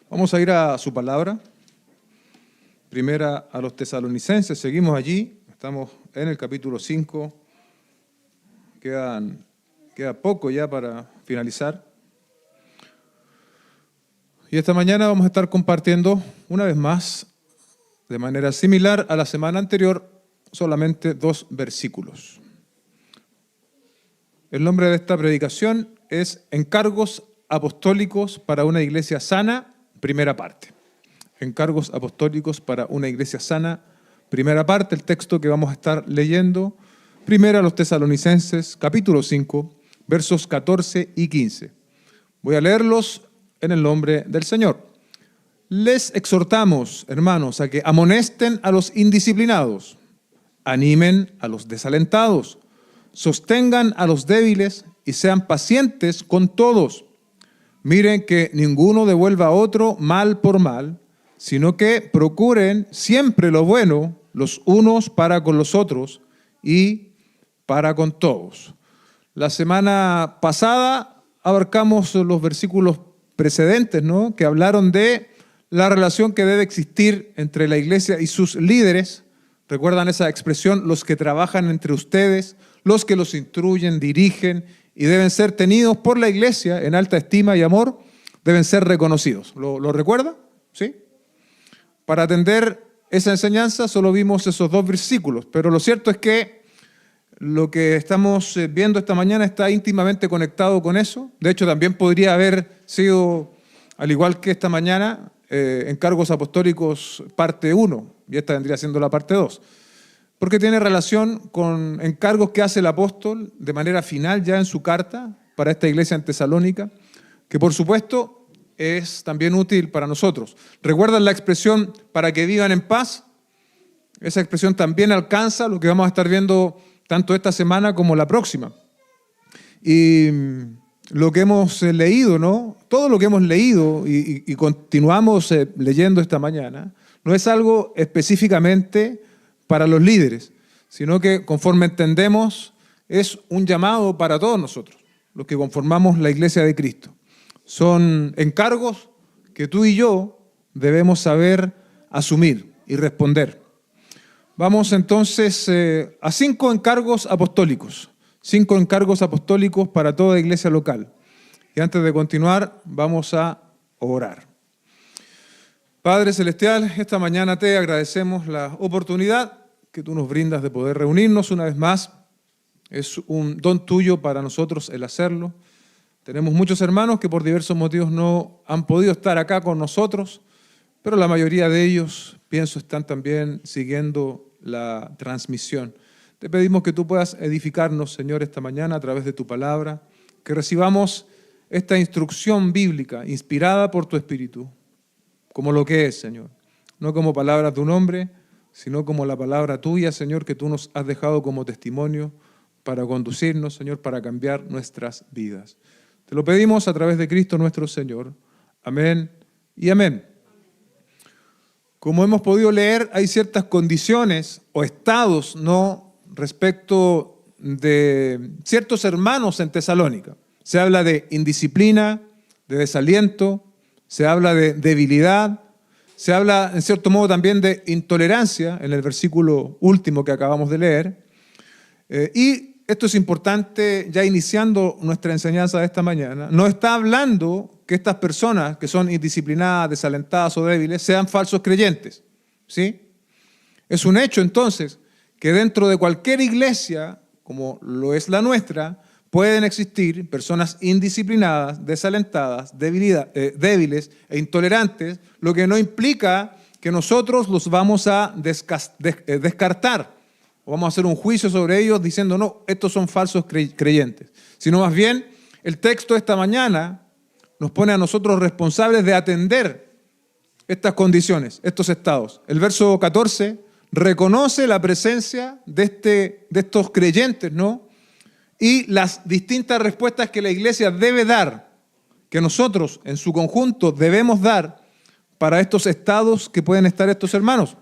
Vamos a ir a su palabra. Primera a los Tesalonicenses, seguimos allí, estamos en el capítulo 5, queda poco ya para finalizar. Y esta mañana vamos a estar compartiendo una vez más, de manera similar a la semana anterior, solamente 2 versículos. El nombre de esta predicación es Encargos apostólicos para una iglesia sana, primera parte. Encargos apostólicos para una iglesia sana, primera parte, el texto que vamos a estar leyendo, primero a los Tesalonicenses, capítulo 5, versos 14 y 15. Voy a leerlos en el nombre del Señor. Les exhortamos, hermanos, a que amonesten a los indisciplinados, animen a los desalentados, sostengan a los débiles y sean pacientes con todos. Miren que ninguno devuelva a otro mal por mal, sino que procuren siempre lo bueno los unos para con los otros y para con todos. La semana pasada abarcamos los versículos precedentes, ¿no?, que hablaron de la relación que debe existir entre la iglesia y sus líderes. ¿Recuerdan esa expresión? Los que trabajan entre ustedes, los que los instruyen, dirigen y deben ser tenidos por la iglesia en alta estima y amor, deben ser reconocidos. ¿Lo recuerda? ¿Sí? Para atender esa enseñanza solo vimos esos 2 versículos, pero lo cierto es que lo que estamos viendo esta mañana está íntimamente conectado con eso. De hecho, también podría haber sido, al igual que esta mañana, Encargos apostólicos parte 1, y esta vendría siendo la parte 2, porque tiene relación con encargos que hace el apóstol de manera final ya en su carta para esta iglesia en Tesalónica, que por supuesto es también útil para nosotros. ¿Recuerdan la expresión para que vivan en paz? Esa expresión también alcanza lo que vamos a estar viendo tanto esta semana como la próxima. Y lo que hemos leído, ¿no? Todo lo que hemos leído y continuamos leyendo esta mañana, no es algo específicamente para los líderes, sino que conforme entendemos es un llamado para todos nosotros, los que conformamos la iglesia de Cristo. Son encargos que tú y yo debemos saber asumir y responder. Vamos entonces a 5 encargos apostólicos. 5 encargos apostólicos para toda iglesia local. Y antes de continuar, vamos a orar. Padre Celestial, esta mañana te agradecemos la oportunidad que tú nos brindas de poder reunirnos una vez más. Es un don tuyo para nosotros el hacerlo. Tenemos muchos hermanos que por diversos motivos no han podido estar acá con nosotros, pero la mayoría de ellos, pienso, están también siguiendo la transmisión. Te pedimos que tú puedas edificarnos, Señor, esta mañana a través de tu palabra, que recibamos esta instrucción bíblica inspirada por tu Espíritu, como lo que es, Señor, no como palabras de un hombre, sino como la palabra tuya, Señor, que tú nos has dejado como testimonio para conducirnos, Señor, para cambiar nuestras vidas. Te lo pedimos a través de Cristo nuestro Señor. Amén y amén. Como hemos podido leer, hay ciertas condiciones o estados, ¿no?, respecto de ciertos hermanos en Tesalónica. Se habla de indisciplina, de desaliento, se habla de debilidad, se habla en cierto modo también de intolerancia en el versículo último que acabamos de leer. Y esto es importante, ya iniciando nuestra enseñanza de esta mañana. No está hablando que estas personas que son indisciplinadas, desalentadas o débiles sean falsos creyentes, ¿sí? Es un hecho entonces que dentro de cualquier iglesia, como lo es la nuestra, pueden existir personas indisciplinadas, desalentadas, débiles e intolerantes, lo que no implica que nosotros los vamos a descartar o vamos a hacer un juicio sobre ellos diciendo, no, estos son falsos creyentes, sino más bien el texto esta mañana nos pone a nosotros responsables de atender estas condiciones, estos estados. El verso 14 reconoce la presencia de estos creyentes, ¿no?, y las distintas respuestas que la iglesia debe dar, que nosotros en su conjunto debemos dar para estos estados que pueden estar estos hermanos.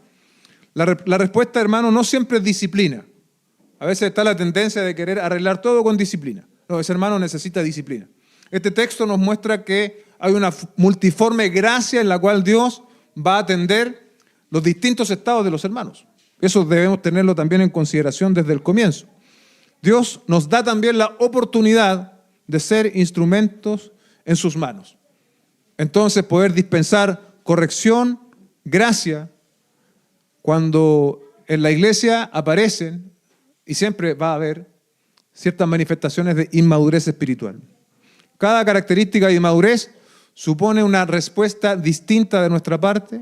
La respuesta, hermano, no siempre es disciplina. A veces está la tendencia de querer arreglar todo con disciplina. No, ese hermano necesita disciplina. Este texto nos muestra que hay una multiforme gracia en la cual Dios va a atender los distintos estados de los hermanos. Eso debemos tenerlo también en consideración desde el comienzo. Dios nos da también la oportunidad de ser instrumentos en sus manos. Entonces, poder dispensar corrección, gracia, cuando en la iglesia aparecen, y siempre va a haber, ciertas manifestaciones de inmadurez espiritual. Cada característica de inmadurez supone una respuesta distinta de nuestra parte.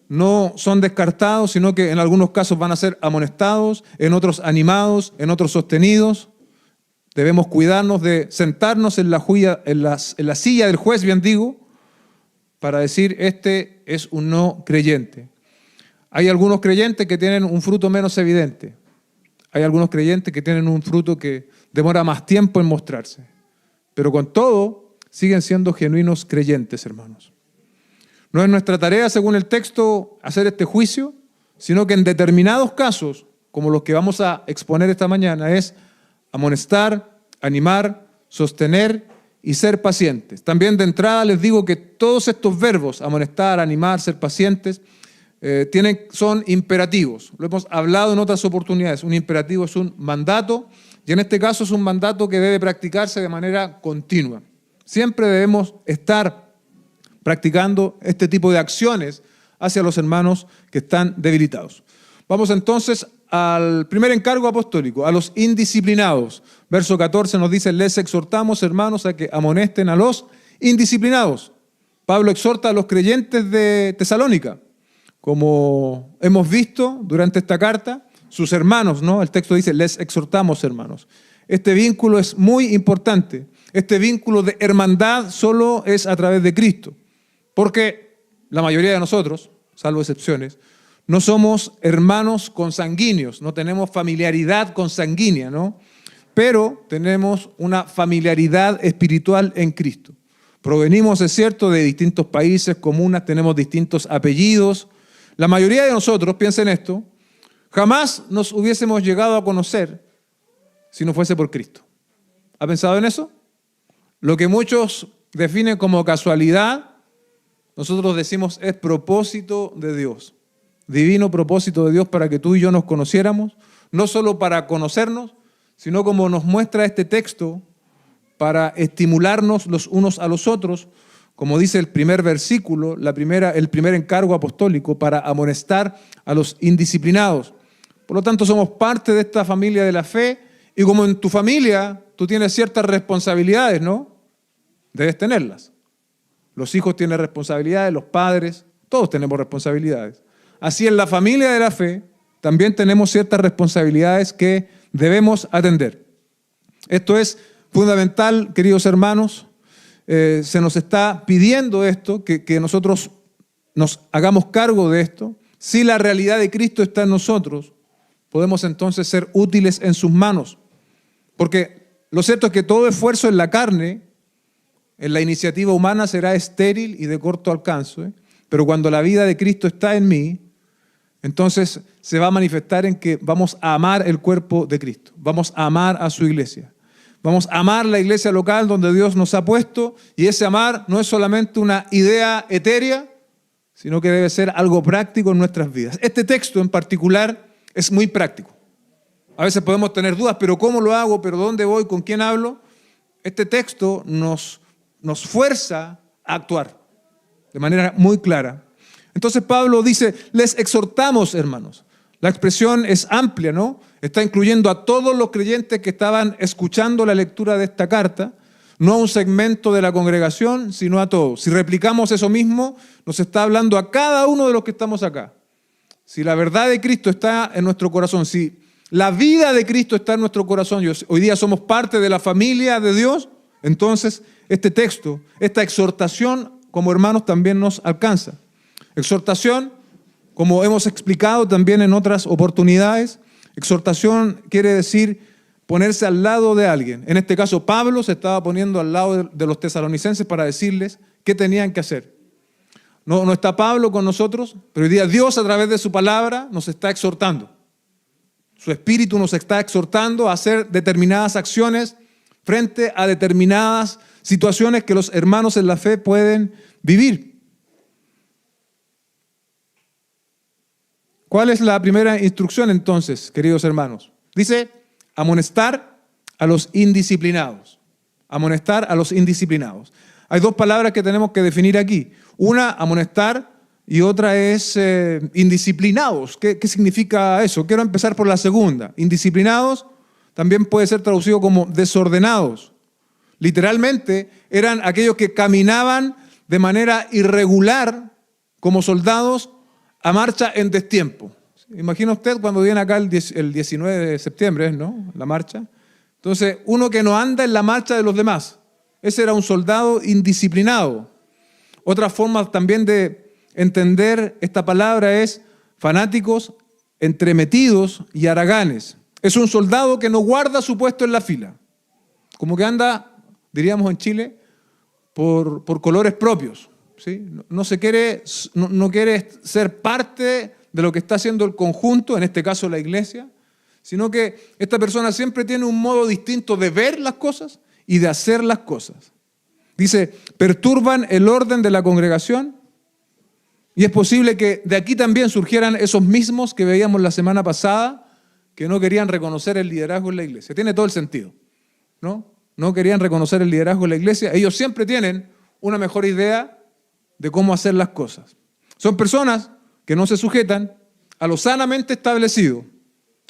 No son descartados, sino que en algunos casos van a ser amonestados, en otros animados, en otros sostenidos. Debemos cuidarnos de sentarnos en la silla del juez, bien digo, para decir, este es un no creyente. Hay algunos creyentes que tienen un fruto menos evidente. Hay algunos creyentes que tienen un fruto que demora más tiempo en mostrarse. Pero con todo, siguen siendo genuinos creyentes, hermanos. No es nuestra tarea, según el texto, hacer este juicio, sino que en determinados casos, como los que vamos a exponer esta mañana, es amonestar, animar, sostener y ser pacientes. También de entrada les digo que todos estos verbos, amonestar, animar, ser pacientes, son imperativos. Lo hemos hablado en otras oportunidades. Un imperativo es un mandato, y en este caso es un mandato que debe practicarse de manera continua. Siempre debemos estar practicando este tipo de acciones hacia los hermanos que están debilitados. Vamos entonces al primer encargo apostólico, a los indisciplinados. Verso 14 nos dice, les exhortamos, hermanos, a que amonesten a los indisciplinados. Pablo exhorta a los creyentes de Tesalónica. Como hemos visto durante esta carta, sus hermanos, ¿no? El texto dice, les exhortamos, hermanos. Este vínculo es muy importante. Este vínculo de hermandad solo es a través de Cristo. Porque la mayoría de nosotros, salvo excepciones, no somos hermanos consanguíneos, no tenemos familiaridad consanguínea, ¿no? Pero tenemos una familiaridad espiritual en Cristo. Provenimos, es cierto, de distintos países, comunas, tenemos distintos apellidos. La mayoría de nosotros, piensen esto, jamás nos hubiésemos llegado a conocer si no fuese por Cristo. ¿Ha pensado en eso? Lo que muchos definen como casualidad, nosotros decimos es propósito de Dios. Divino propósito de Dios para que tú y yo nos conociéramos, no solo para conocernos, sino como nos muestra este texto, para estimularnos los unos a los otros, como dice el primer versículo, el primer encargo apostólico, para amonestar a los indisciplinados. Por lo tanto, somos parte de esta familia de la fe, y como en tu familia tú tienes ciertas responsabilidades, ¿no? Debes tenerlas. Los hijos tienen responsabilidades, los padres, todos tenemos responsabilidades. Así en la familia de la fe también tenemos ciertas responsabilidades que debemos atender. Esto es fundamental, queridos hermanos. Se nos está pidiendo esto, que nosotros nos hagamos cargo de esto. Si la realidad de Cristo está en nosotros, podemos entonces ser útiles en sus manos. Porque lo cierto es que todo esfuerzo en la carne, en la iniciativa humana, será estéril y de corto alcance, pero cuando la vida de Cristo está en mí, entonces se va a manifestar en que vamos a amar el cuerpo de Cristo, vamos a amar a su iglesia, vamos a amar la iglesia local donde Dios nos ha puesto, y ese amar no es solamente una idea etérea, sino que debe ser algo práctico en nuestras vidas. Este texto en particular es muy práctico. A veces podemos tener dudas, pero ¿cómo lo hago? ¿Pero dónde voy? ¿Con quién hablo? Este texto nos fuerza a actuar de manera muy clara. Entonces Pablo dice, les exhortamos, hermanos. La expresión es amplia, ¿no? Está incluyendo a todos los creyentes que estaban escuchando la lectura de esta carta, no a un segmento de la congregación, sino a todos. Si replicamos eso mismo, nos está hablando a cada uno de los que estamos acá. Si la verdad de Cristo está en nuestro corazón, si la vida de Cristo está en nuestro corazón, y hoy día somos parte de la familia de Dios, entonces este texto, esta exhortación como hermanos también nos alcanza. Exhortación, como hemos explicado también en otras oportunidades, exhortación quiere decir ponerse al lado de alguien. En este caso, Pablo se estaba poniendo al lado de los tesalonicenses para decirles qué tenían que hacer. No está Pablo con nosotros, pero hoy día Dios a través de su palabra nos está exhortando. Su Espíritu nos está exhortando a hacer determinadas acciones frente a determinadas situaciones que los hermanos en la fe pueden vivir. ¿Cuál es la primera instrucción entonces, queridos hermanos? Dice, amonestar a los indisciplinados. Amonestar a los indisciplinados. Hay dos palabras que tenemos que definir aquí. Una, amonestar, y otra es indisciplinados. ¿Qué significa eso? Quiero empezar por la segunda. Indisciplinados también puede ser traducido como desordenados. Literalmente eran aquellos que caminaban de manera irregular como soldados a marcha en destiempo. Imagina usted cuando viene acá el 19 de septiembre, ¿no? La marcha. Entonces, uno que no anda en la marcha de los demás. Ese era un soldado indisciplinado. Otra forma también de entender esta palabra es fanáticos, entremetidos y haraganes. Es un soldado que no guarda su puesto en la fila. Como que anda, diríamos en Chile, por colores propios. ¿Sí? No quiere ser parte de lo que está haciendo el conjunto, en este caso la iglesia, sino que esta persona siempre tiene un modo distinto de ver las cosas y de hacer las cosas. Dice, perturban el orden de la congregación, y es posible que de aquí también surgieran esos mismos que veíamos la semana pasada, que no querían reconocer el liderazgo en la iglesia. Tiene todo el sentido, ¿no? No querían reconocer el liderazgo en la iglesia. Ellos siempre tienen una mejor idea de cómo hacer las cosas. Son personas que no se sujetan a lo sanamente establecido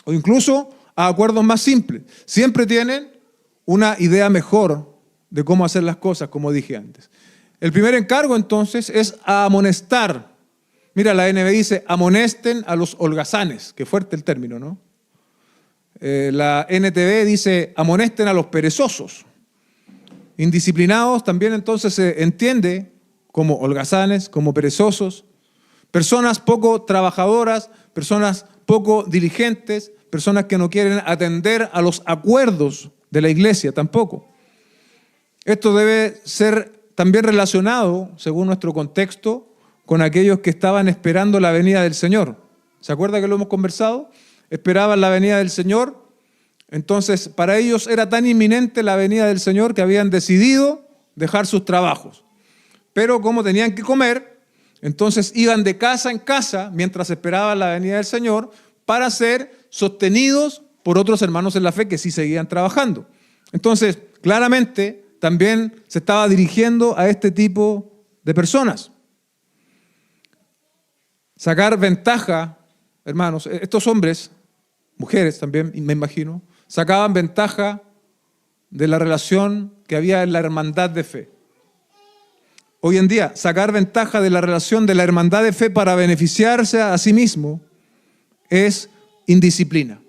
o incluso a acuerdos más simples. Siempre tienen una idea mejor de cómo hacer las cosas, como dije antes. El primer encargo entonces es amonestar. Mira, la NB dice, amonesten a los holgazanes. Qué fuerte el término, ¿no? La NTV dice, amonesten a los perezosos. Indisciplinados también entonces se entiende como holgazanes, como perezosos, personas poco trabajadoras, personas poco diligentes, personas que no quieren atender a los acuerdos de la iglesia tampoco. Esto debe ser también relacionado, según nuestro contexto, con aquellos que estaban esperando la venida del Señor. ¿Se acuerda que lo hemos conversado? Esperaban la venida del Señor. Entonces, para ellos era tan inminente la venida del Señor que habían decidido dejar sus trabajos. Pero como tenían que comer, entonces iban de casa en casa mientras esperaban la venida del Señor para ser sostenidos por otros hermanos en la fe que sí seguían trabajando. Entonces, claramente, también se estaba dirigiendo a este tipo de personas. Sacar ventaja, hermanos, estos hombres, mujeres también, me imagino, sacaban ventaja de la relación que había en la hermandad de fe. Hoy en día, sacar ventaja de la relación de la hermandad de fe para beneficiarse a sí mismo es indisciplina.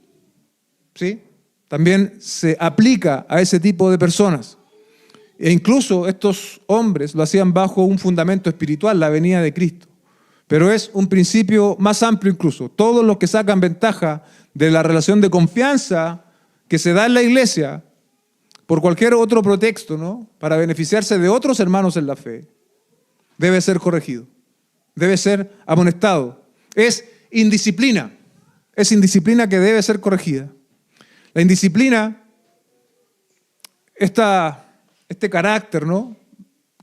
¿Sí? También se aplica a ese tipo de personas. E incluso estos hombres lo hacían bajo un fundamento espiritual, la venida de Cristo. Pero es un principio más amplio incluso. Todos los que sacan ventaja de la relación de confianza que se da en la iglesia por cualquier otro pretexto, ¿no? Para beneficiarse de otros hermanos en la fe, debe ser corregido, debe ser amonestado. Es indisciplina que debe ser corregida. La indisciplina, este carácter, ¿no?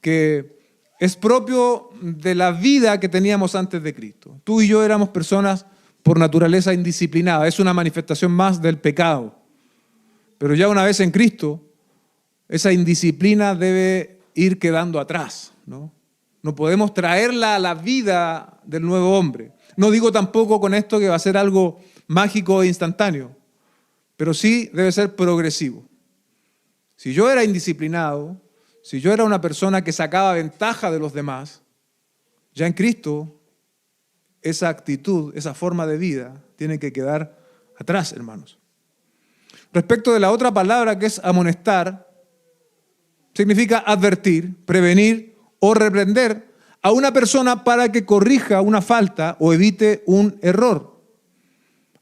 Que es propio de la vida que teníamos antes de Cristo. Tú y yo éramos personas por naturaleza indisciplinadas. Es una manifestación más del pecado. Pero ya una vez en Cristo, esa indisciplina debe ir quedando atrás, ¿no? No podemos traerla a la vida del nuevo hombre. No digo tampoco con esto que va a ser algo mágico e instantáneo, pero sí debe ser progresivo. Si yo era indisciplinado, si yo era una persona que sacaba ventaja de los demás, ya en Cristo esa actitud, esa forma de vida tiene que quedar atrás, hermanos. Respecto de la otra palabra que es amonestar, significa advertir, prevenir o reprender a una persona para que corrija una falta o evite un error.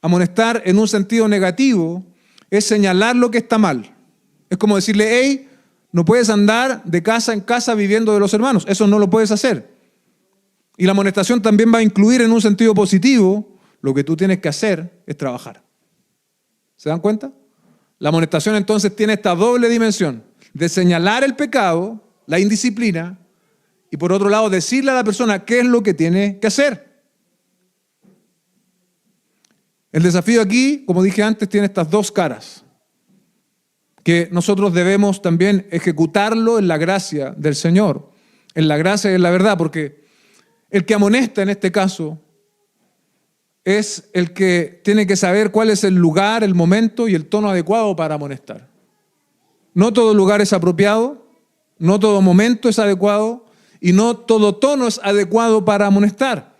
Amonestar en un sentido negativo es señalar lo que está mal. Es como decirle, hey, no puedes andar de casa en casa viviendo de los hermanos. Eso no lo puedes hacer. Y la amonestación también va a incluir en un sentido positivo, lo que tú tienes que hacer es trabajar. ¿Se dan cuenta? La amonestación entonces tiene esta doble dimensión. de señalar el pecado, la indisciplina, y por otro lado decirle a la persona qué es lo que tiene que hacer. El desafío aquí, como dije antes, tiene estas dos caras, que nosotros debemos también ejecutarlo en la gracia del Señor, en la gracia y en la verdad, porque el que amonesta en este caso es el que tiene que saber cuál es el lugar, el momento y el tono adecuado para amonestar. No todo lugar es apropiado, no todo momento es adecuado y no todo tono es adecuado para amonestar.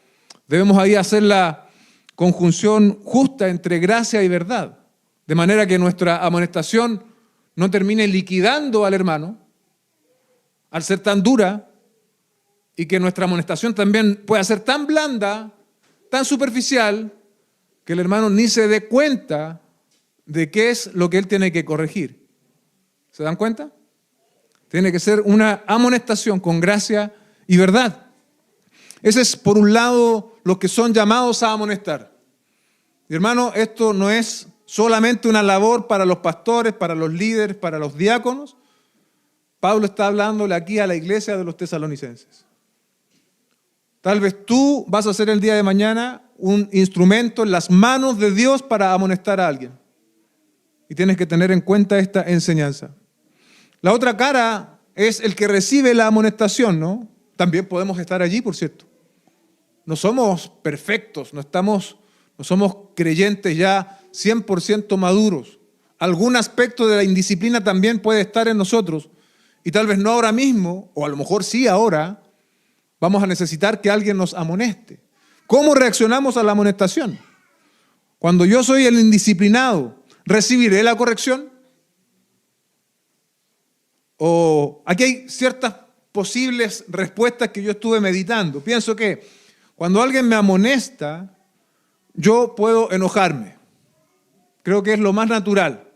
Debemos ahí hacer la conjunción justa entre gracia y verdad, de manera que nuestra amonestación no termine liquidando al hermano al ser tan dura y que nuestra amonestación también pueda ser tan blanda, tan superficial, que el hermano ni se dé cuenta de qué es lo que él tiene que corregir. ¿Se dan cuenta? Tiene que ser una amonestación con gracia y verdad. Ese es, por un lado, los que son llamados a amonestar. Y hermano, esto no es solamente una labor para los pastores, para los líderes, para los diáconos. Pablo está hablándole aquí a la iglesia de los tesalonicenses. Tal vez tú vas a ser el día de mañana un instrumento en las manos de Dios para amonestar a alguien. Y tienes que tener en cuenta esta enseñanza. La otra cara es el que recibe la amonestación, ¿no? También podemos estar allí, por cierto. No somos perfectos, no somos creyentes ya 100% maduros. Algún aspecto de la indisciplina también puede estar en nosotros y tal vez no ahora mismo, o a lo mejor sí ahora, vamos a necesitar que alguien nos amoneste. ¿Cómo reaccionamos a la amonestación? Cuando yo soy el indisciplinado, ¿recibiré la corrección? O aquí hay ciertas posibles respuestas que yo estuve meditando. Pienso que cuando alguien me amonesta, yo puedo enojarme. Creo que es lo más natural.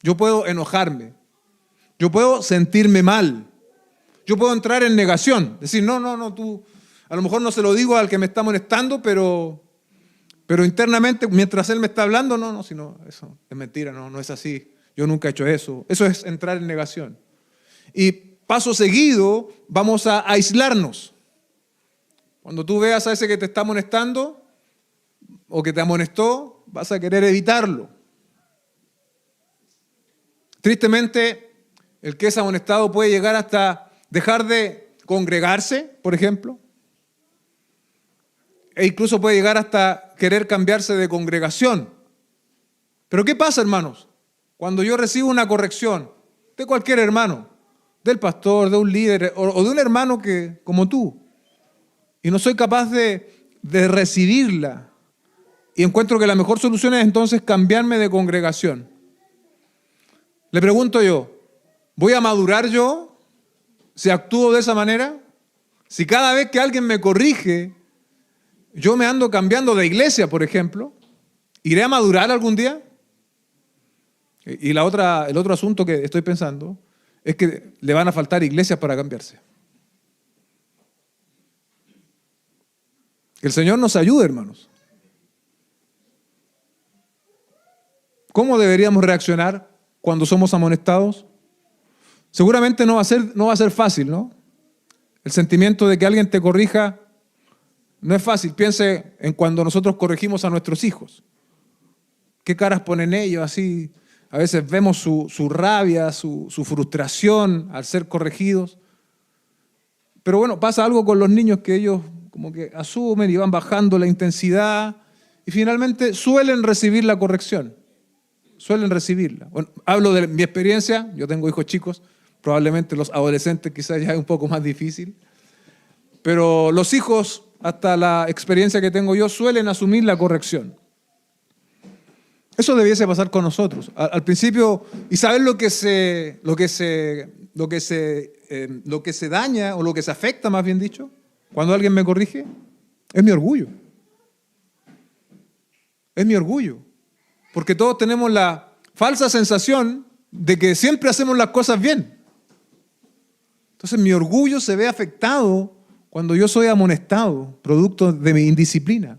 Yo puedo enojarme. Yo puedo sentirme mal. Yo puedo entrar en negación. Decir, no, tú, a lo mejor no se lo digo al que me está amonestando, pero internamente, mientras él me está hablando, no, sino eso es mentira, no es así. Yo nunca he hecho eso. Eso es entrar en negación. Y paso seguido, vamos a aislarnos. Cuando tú veas a ese que te está amonestando o que te amonestó, vas a querer evitarlo. Tristemente, el que es amonestado puede llegar hasta dejar de congregarse, por ejemplo, e incluso puede llegar hasta querer cambiarse de congregación. Pero ¿qué pasa, hermanos? Cuando yo recibo una corrección de cualquier hermano, del pastor, de un líder o de un hermano que, como tú, y no soy capaz de recibirla, y encuentro que la mejor solución es entonces cambiarme de congregación. Le pregunto yo, ¿voy a madurar yo si actúo de esa manera? Si cada vez que alguien me corrige, yo me ando cambiando de iglesia, por ejemplo, ¿iré a madurar algún día? Y el otro asunto que estoy pensando es que le van a faltar iglesias para cambiarse. Que el Señor nos ayude, hermanos. ¿Cómo deberíamos reaccionar cuando somos amonestados? Seguramente no va a ser fácil, ¿no? El sentimiento de que alguien te corrija no es fácil. Piense en cuando nosotros corregimos a nuestros hijos. ¿Qué caras ponen ellos así? A veces vemos su rabia, su frustración al ser corregidos. Pero bueno, pasa algo con los niños que ellos como que asumen y van bajando la intensidad y finalmente suelen recibir la corrección. Suelen recibirla. Bueno, hablo de mi experiencia, yo tengo hijos chicos, probablemente los adolescentes quizás ya es un poco más difícil, pero los hijos, hasta la experiencia que tengo yo, suelen asumir la corrección. Eso debiese pasar con nosotros. Al principio, ¿y saber lo que se daña o lo que se afecta, más bien dicho, cuando alguien me corrige? Es mi orgullo. Es mi orgullo. Porque todos tenemos la falsa sensación de que siempre hacemos las cosas bien. Entonces mi orgullo se ve afectado cuando yo soy amonestado, producto de mi indisciplina.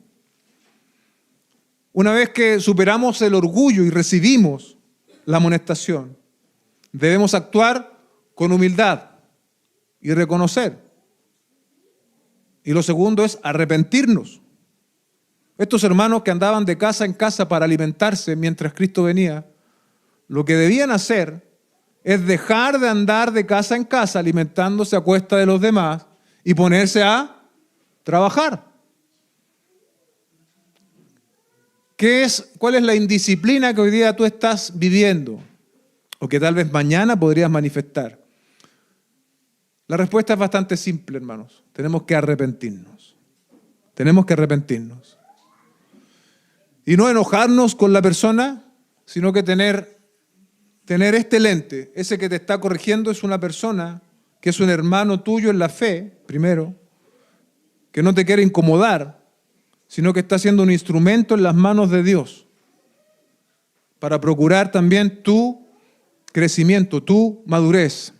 Una vez que superamos el orgullo y recibimos la amonestación, debemos actuar con humildad y reconocer. Y lo segundo es arrepentirnos. Estos hermanos que andaban de casa en casa para alimentarse mientras Cristo venía, lo que debían hacer es dejar de andar de casa en casa alimentándose a cuesta de los demás y ponerse a trabajar. ¿Cuál es la indisciplina que hoy día tú estás viviendo? O que tal vez mañana podrías manifestar. La respuesta es bastante simple, hermanos. Tenemos que arrepentirnos. Tenemos que arrepentirnos. Y no enojarnos con la persona, sino que tener este lente. Ese que te está corrigiendo es una persona que es un hermano tuyo en la fe, primero, que no te quiere incomodar, sino que está siendo un instrumento en las manos de Dios para procurar también tu crecimiento, tu madurez.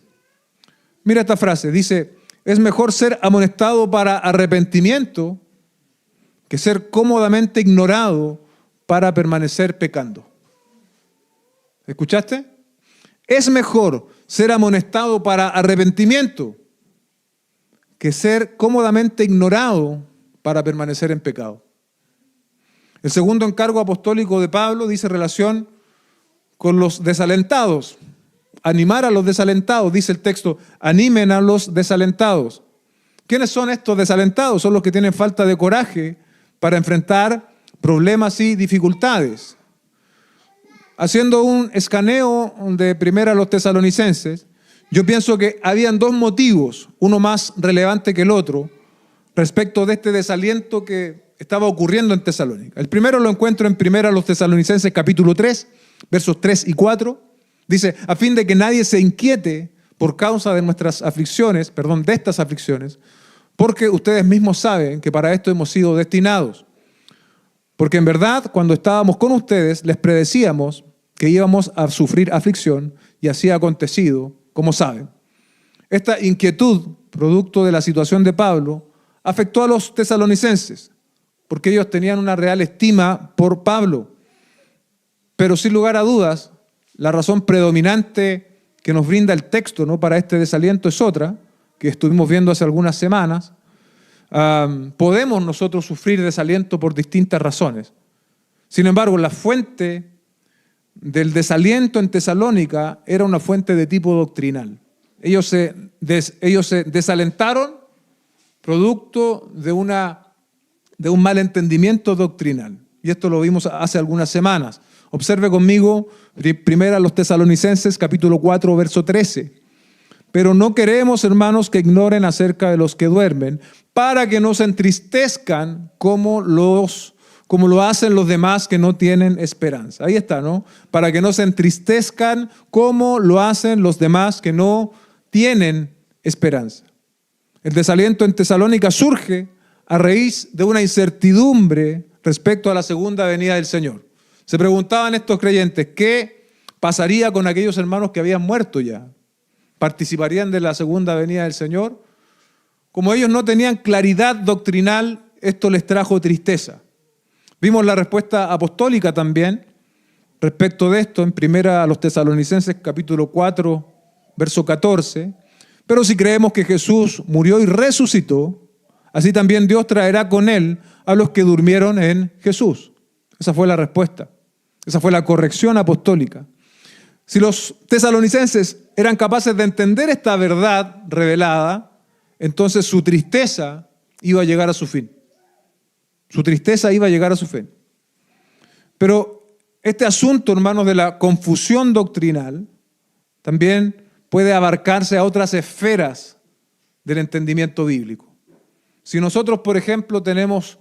Mira esta frase, dice, es mejor ser amonestado para arrepentimiento que ser cómodamente ignorado para permanecer pecando. ¿Escuchaste? Es mejor ser amonestado para arrepentimiento que ser cómodamente ignorado para permanecer en pecado. El segundo encargo apostólico de Pablo dice relación con los desalentados. Animar a los desalentados, dice el texto, animen a los desalentados. ¿Quiénes son estos desalentados? Son los que tienen falta de coraje para enfrentar problemas y dificultades. Haciendo un escaneo de primera a los tesalonicenses, yo pienso que habían dos motivos, uno más relevante que el otro, respecto de este desaliento que estaba ocurriendo en Tesalónica. El primero lo encuentro en primera a los tesalonicenses capítulo 3, versos 3 y 4. Dice, a fin de que nadie se inquiete por causa de estas aflicciones, porque ustedes mismos saben que para esto hemos sido destinados. Porque en verdad, cuando estábamos con ustedes, les predecíamos que íbamos a sufrir aflicción, y así ha acontecido, como saben. Esta inquietud, producto de la situación de Pablo, afectó a los tesalonicenses, porque ellos tenían una real estima por Pablo. Pero sin lugar a dudas, la razón predominante que nos brinda el texto, ¿no?, para este desaliento es otra, que estuvimos viendo hace algunas semanas. Podemos nosotros sufrir desaliento por distintas razones. Sin embargo, la fuente del desaliento en Tesalónica era una fuente de tipo doctrinal. Ellos se desalentaron producto de un mal entendimiento doctrinal. Y esto lo vimos hace algunas semanas. Observe conmigo, primera a los tesalonicenses, capítulo 4, verso 13. Pero no queremos, hermanos, que ignoren acerca de los que duermen, para que no se entristezcan como lo hacen los demás que no tienen esperanza. Ahí está, ¿no? Para que no se entristezcan como lo hacen los demás que no tienen esperanza. El desaliento en Tesalónica surge a raíz de una incertidumbre respecto a la segunda venida del Señor. Se preguntaban estos creyentes, ¿qué pasaría con aquellos hermanos que habían muerto ya? ¿Participarían de la segunda venida del Señor? Como ellos no tenían claridad doctrinal, esto les trajo tristeza. Vimos la respuesta apostólica también respecto de esto en primera a los tesalonicenses capítulo 4, verso 14. Pero si creemos que Jesús murió y resucitó, así también Dios traerá con él a los que durmieron en Jesús. Esa fue la respuesta. Esa fue la corrección apostólica. Si los tesalonicenses eran capaces de entender esta verdad revelada, entonces su tristeza iba a llegar a su fin. Su tristeza iba a llegar a su fin. Pero este asunto, hermanos, de la confusión doctrinal, también puede abarcarse a otras esferas del entendimiento bíblico. Si nosotros, por ejemplo, tenemos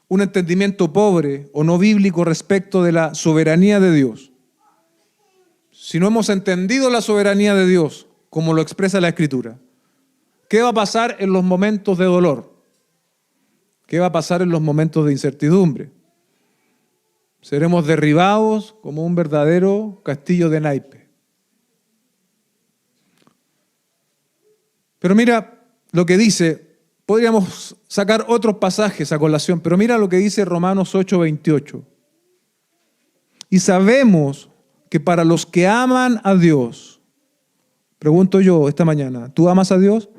un entendimiento pobre o no bíblico respecto de la soberanía de Dios, si no hemos entendido la soberanía de Dios como lo expresa la Escritura, ¿qué va a pasar en los momentos de dolor? ¿Qué va a pasar en los momentos de incertidumbre? Seremos derribados como un verdadero castillo de naipe. Pero mira lo que dice, podríamos sacar otros pasajes a colación, pero mira lo que dice Romanos 8:28. Y sabemos que para los que aman a Dios, Pregunto yo esta mañana, ¿tú amas a Dios?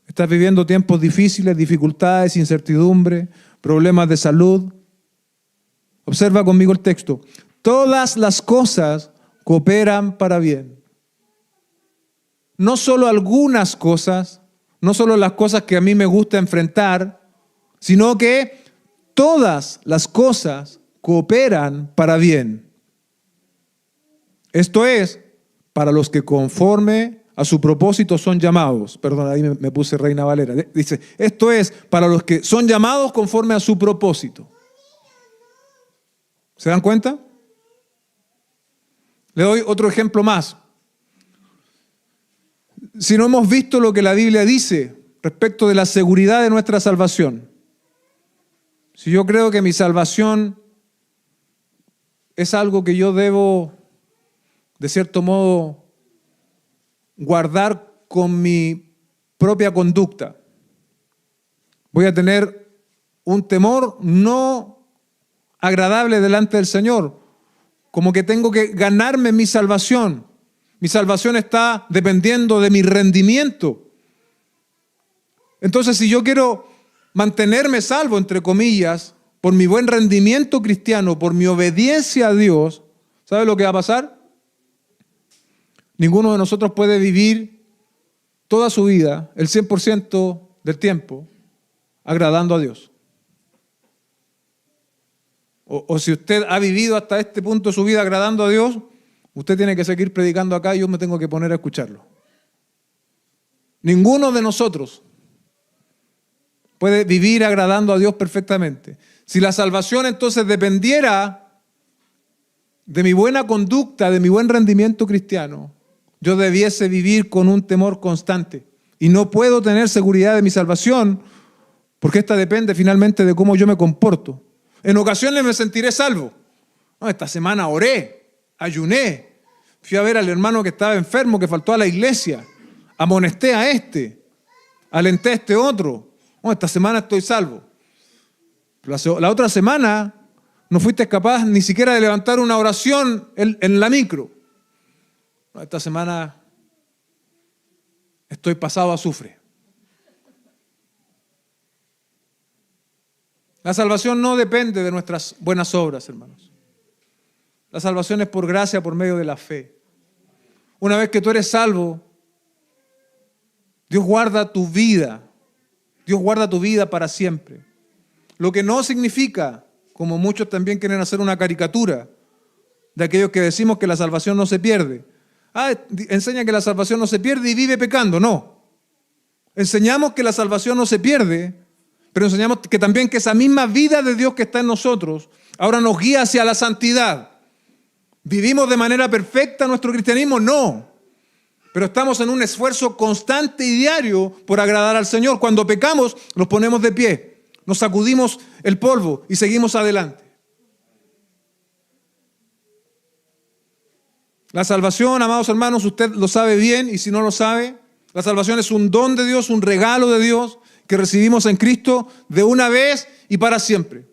¿Estás viviendo tiempos difíciles, dificultades, incertidumbre, problemas de salud? Observa conmigo el texto. Todas las cosas cooperan para bien. No solo algunas cosas, no solo las cosas que a mí me gusta enfrentar, sino que todas las cosas cooperan para bien. Esto es, para los que conforme a su propósito son llamados. Perdón, ahí me puse Reina Valera. Dice, esto es, para los que son llamados conforme a su propósito. ¿Se dan cuenta? Le doy otro ejemplo más. Si no hemos visto lo que la Biblia dice respecto de la seguridad de nuestra salvación, si yo creo que mi salvación es algo que yo debo, de cierto modo, guardar con mi propia conducta, voy a tener un temor no agradable delante del Señor, como que tengo que ganarme mi salvación. Mi salvación está dependiendo de mi rendimiento. Entonces, si yo quiero mantenerme salvo, entre comillas, por mi buen rendimiento cristiano, por mi obediencia a Dios, ¿sabe lo que va a pasar? Ninguno de nosotros puede vivir toda su vida, el 100% del tiempo, agradando a Dios. O si usted ha vivido hasta este punto de su vida agradando a Dios, usted tiene que seguir predicando acá y yo me tengo que poner a escucharlo. Ninguno de nosotros puede vivir agradando a Dios perfectamente. Si la salvación entonces dependiera de mi buena conducta, de mi buen rendimiento cristiano, yo debiese vivir con un temor constante. Y no puedo tener seguridad de mi salvación porque esta depende finalmente de cómo yo me comporto. En ocasiones me sentiré salvo. No, esta semana oré, ayuné, fui a ver al hermano que estaba enfermo, que faltó a la iglesia, amonesté a este, alenté a este otro. No, esta semana estoy salvo. La otra semana no fuiste capaz ni siquiera de levantar una oración en la micro. No, esta semana estoy pasado a azufre. La salvación no depende de nuestras buenas obras, hermanos. La salvación es por gracia, por medio de la fe. Una vez que tú eres salvo, Dios guarda tu vida. Dios guarda tu vida para siempre. Lo que no significa, como muchos también quieren hacer una caricatura, de aquellos que decimos que la salvación no se pierde. Enseña que la salvación no se pierde y vive pecando. No. Enseñamos que la salvación no se pierde, pero enseñamos que también que esa misma vida de Dios que está en nosotros ahora nos guía hacia la santidad. ¿Vivimos de manera perfecta nuestro cristianismo? No. Pero estamos en un esfuerzo constante y diario por agradar al Señor. Cuando pecamos, nos ponemos de pie, nos sacudimos el polvo y seguimos adelante. La salvación, amados hermanos, usted lo sabe bien y si no lo sabe, la salvación es un don de Dios, un regalo de Dios que recibimos en Cristo de una vez y para siempre.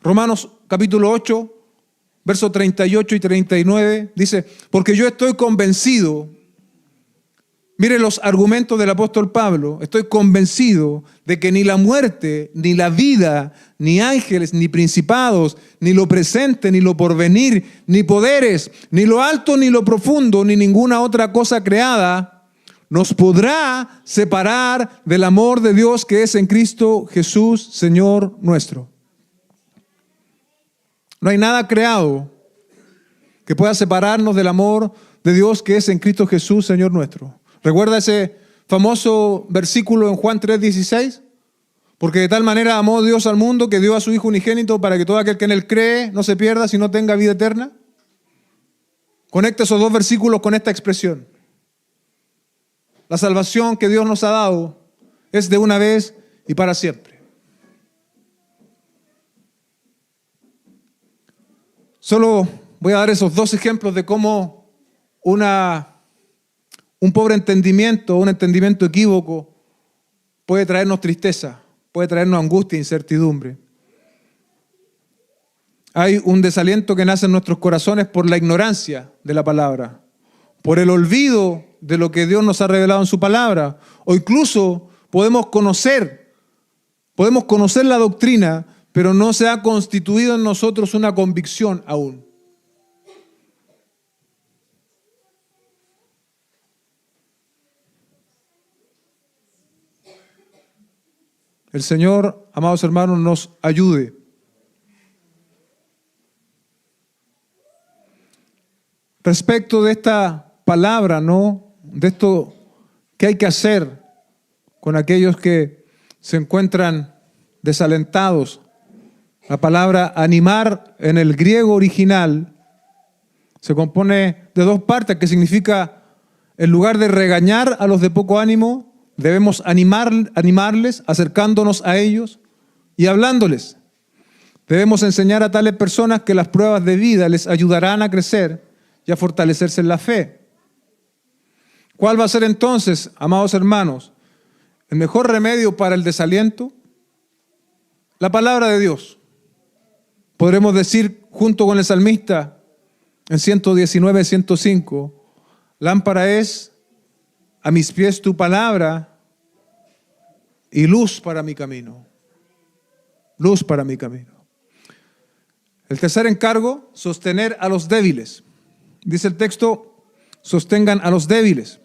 Romanos capítulo 8, versos 38 y 39 dice, porque yo estoy convencido, mire los argumentos del apóstol Pablo, estoy convencido de que ni la muerte, ni la vida, ni ángeles, ni principados, ni lo presente, ni lo porvenir, ni poderes, ni lo alto, ni lo profundo, ni ninguna otra cosa creada, nos podrá separar del amor de Dios que es en Cristo Jesús, Señor nuestro. No hay nada creado que pueda separarnos del amor de Dios que es en Cristo Jesús, Señor nuestro. ¿Recuerda ese famoso versículo en Juan 3:16? Porque de tal manera amó Dios al mundo que dio a su Hijo unigénito para que todo aquel que en él cree no se pierda, sino tenga vida eterna. Conecta esos dos versículos con esta expresión. La salvación que Dios nos ha dado es de una vez y para siempre. Solo voy a dar esos dos ejemplos de cómo un pobre entendimiento, un entendimiento equívoco puede traernos tristeza, puede traernos angustia e incertidumbre. Hay un desaliento que nace en nuestros corazones por la ignorancia de la palabra, por el olvido de lo que Dios nos ha revelado en su palabra, o incluso podemos conocer la doctrina, pero no se ha constituido en nosotros una convicción aún. El Señor, amados hermanos, nos ayude. Respecto de esta palabra, ¿no? De esto que hay que hacer con aquellos que se encuentran desalentados. La palabra animar en el griego original se compone de dos partes, que significa, en lugar de regañar a los de poco ánimo, debemos animarles, acercándonos a ellos y hablándoles. Debemos enseñar a tales personas que las pruebas de vida les ayudarán a crecer y a fortalecerse en la fe. ¿Cuál va a ser entonces, amados hermanos, el mejor remedio para el desaliento? La palabra de Dios. Podremos decir junto con el salmista en 119, 105, lámpara es a mis pies tu palabra y luz para mi camino. Luz para mi camino. El tercer encargo, sostener a los débiles. Dice el texto, sostengan a los débiles.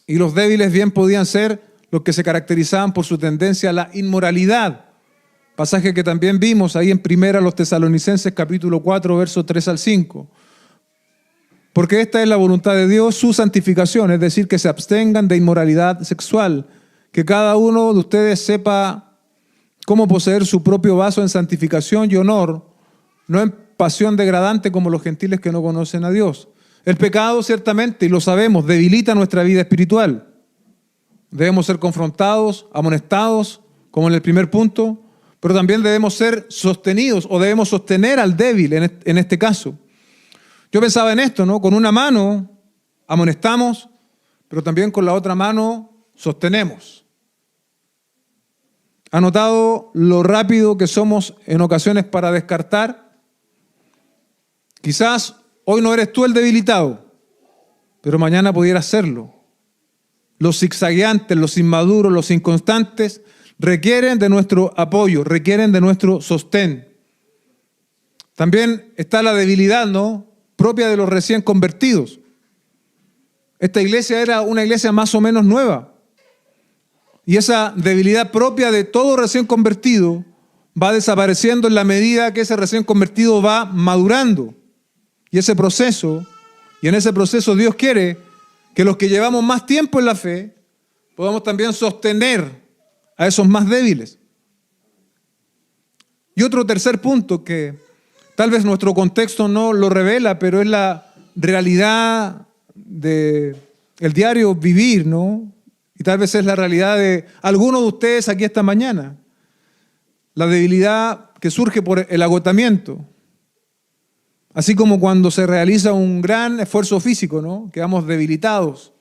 Y los débiles bien podían ser los que se caracterizaban por su tendencia a la inmoralidad. Pasaje que también vimos ahí en Primera los Tesalonicenses capítulo 4, versos 3 al 5. Porque esta es la voluntad de Dios, su santificación, es decir, que se abstengan de inmoralidad sexual, que cada uno de ustedes sepa cómo poseer su propio vaso en santificación y honor, no en pasión degradante como los gentiles que no conocen a Dios. El pecado, ciertamente, y lo sabemos, debilita nuestra vida espiritual. Debemos ser confrontados, amonestados, como en el primer punto, pero también debemos ser sostenidos o debemos sostener al débil en este caso. Yo pensaba en esto, ¿no? Con una mano amonestamos, pero también con la otra mano sostenemos. ¿Ha notado lo rápido que somos en ocasiones para descartar? Quizás hoy no eres tú el debilitado, pero mañana pudieras serlo. Los zigzagueantes, los inmaduros, los inconstantes requieren de nuestro apoyo, requieren de nuestro sostén. También está la debilidad, ¿no?, propia de los recién convertidos. Esta iglesia era una iglesia más o menos nueva. Y esa debilidad propia de todo recién convertido va desapareciendo en la medida que ese recién convertido va madurando. Y en ese proceso Dios quiere que los que llevamos más tiempo en la fe podamos también sostener a esos más débiles. Y otro tercer punto que tal vez nuestro contexto no lo revela, pero es la realidad del diario vivir, ¿no? Y tal vez es la realidad de algunos de ustedes aquí esta mañana. La debilidad que surge por el agotamiento. Así como cuando se realiza un gran esfuerzo físico, ¿no?, quedamos debilitados.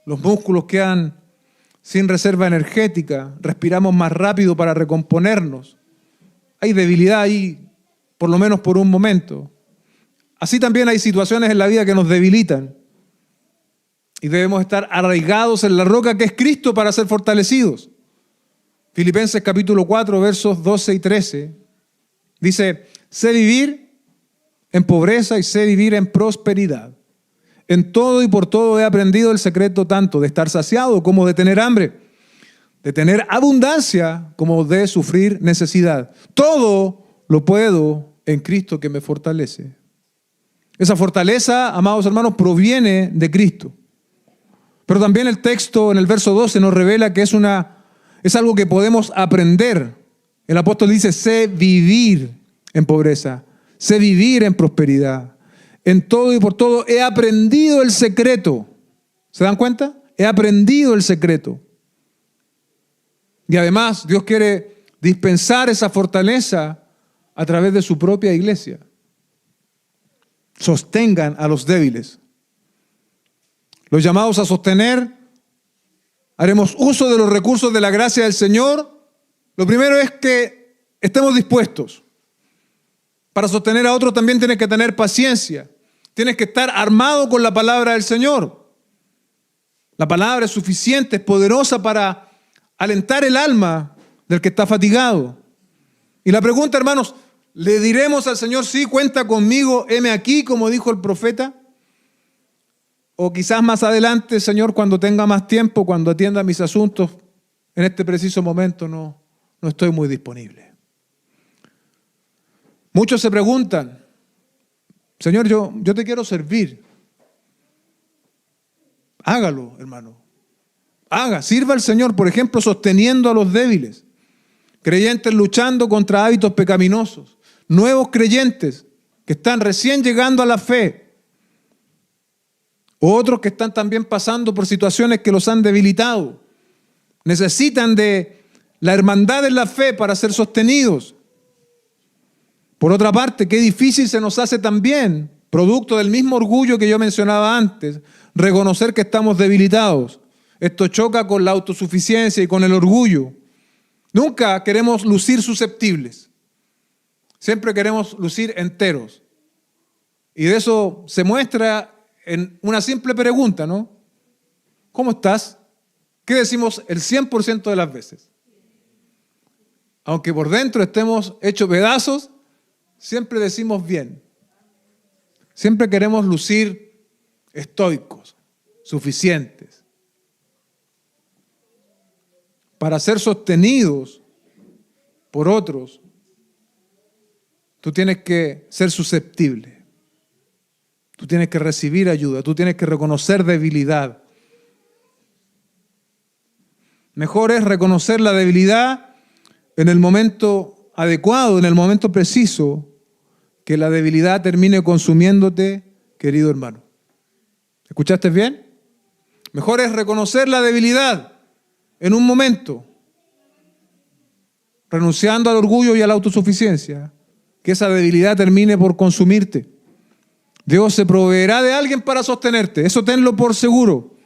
Los músculos quedan sin reserva energética. Respiramos más rápido para recomponernos. Hay debilidad ahí, por lo menos por un momento. Así también hay situaciones en la vida que nos debilitan. Y debemos estar arraigados en la roca que es Cristo para ser fortalecidos. Filipenses capítulo 4, versos 12 y 13. Dice, sé vivir en pobreza y sé vivir en prosperidad. En todo y por todo he aprendido el secreto tanto de estar saciado como de tener hambre, de tener abundancia como de sufrir necesidad. Todo lo puedo en Cristo que me fortalece. Esa fortaleza, amados hermanos, proviene de Cristo. Pero también el texto en el verso 12 nos revela que es algo que podemos aprender. El apóstol dice, sé vivir en pobreza, sé vivir en prosperidad. En todo y por todo he aprendido el secreto. ¿Se dan cuenta? He aprendido el secreto. Y además Dios quiere dispensar esa fortaleza a través de su propia iglesia. Sostengan a los débiles. Los llamados a sostener, haremos uso de los recursos de la gracia del Señor. Lo primero es que estemos dispuestos. Para sostener a otros también tienes que tener paciencia. Tienes que estar armado con la palabra del Señor. La palabra es suficiente, es poderosa para alentar el alma del que está fatigado. Y la pregunta, hermanos, ¿le diremos al Señor, sí, cuenta conmigo, heme aquí, como dijo el profeta? O quizás más adelante, Señor, cuando tenga más tiempo, cuando atienda mis asuntos, en este preciso momento no estoy muy disponible. Muchos se preguntan, Señor, yo te quiero servir. Hágalo, hermano. Sirva al Señor, por ejemplo, sosteniendo a los débiles. Creyentes luchando contra hábitos pecaminosos. Nuevos creyentes que están recién llegando a la fe. Otros que están también pasando por situaciones que los han debilitado. Necesitan de la hermandad en la fe para ser sostenidos. Por otra parte, qué difícil se nos hace también, producto del mismo orgullo que yo mencionaba antes, reconocer que estamos debilitados. Esto choca con la autosuficiencia y con el orgullo. Nunca queremos lucir susceptibles. Siempre queremos lucir enteros. Y de eso se muestra en una simple pregunta, ¿no? ¿Cómo estás? ¿Qué decimos el 100% de las veces? Aunque por dentro estemos hechos pedazos, siempre decimos bien. Siempre queremos lucir estoicos, suficientes. Para ser sostenidos por otros, tú tienes que ser susceptible. Tú tienes que recibir ayuda, tú tienes que reconocer debilidad. Mejor es reconocer la debilidad en el momento adecuado, en el momento preciso, que la debilidad termine consumiéndote, querido hermano. ¿Escuchaste bien? Mejor es reconocer la debilidad en un momento, renunciando al orgullo y a la autosuficiencia, que esa debilidad termine por consumirte. Dios se proveerá de alguien para sostenerte, eso tenlo por seguro.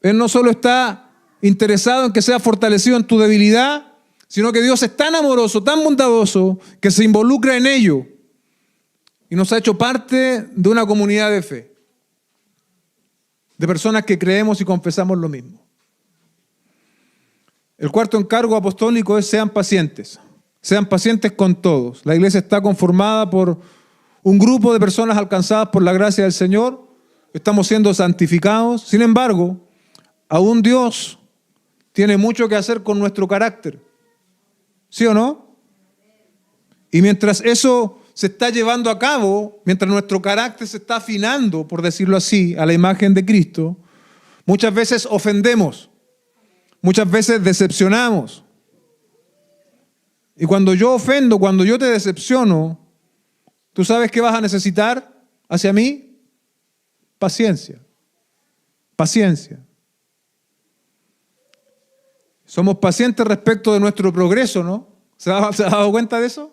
Él no solo está interesado en que seas fortalecido en tu debilidad, sino que Dios es tan amoroso, tan bondadoso, que se involucra en ello y nos ha hecho parte de una comunidad de fe, de personas que creemos y confesamos lo mismo. El cuarto encargo apostólico es sean pacientes con todos. La iglesia está conformada por un grupo de personas alcanzadas por la gracia del Señor, estamos siendo santificados, sin embargo, aún Dios tiene mucho que hacer con nuestro carácter. ¿Sí o no? Y mientras eso se está llevando a cabo, mientras nuestro carácter se está afinando, por decirlo así, a la imagen de Cristo, muchas veces ofendemos, muchas veces decepcionamos. Y cuando yo ofendo, cuando yo te decepciono, ¿tú sabes qué vas a necesitar hacia mí? Paciencia. Paciencia. Somos pacientes respecto de nuestro progreso, ¿no? ¿Se ha dado cuenta de eso?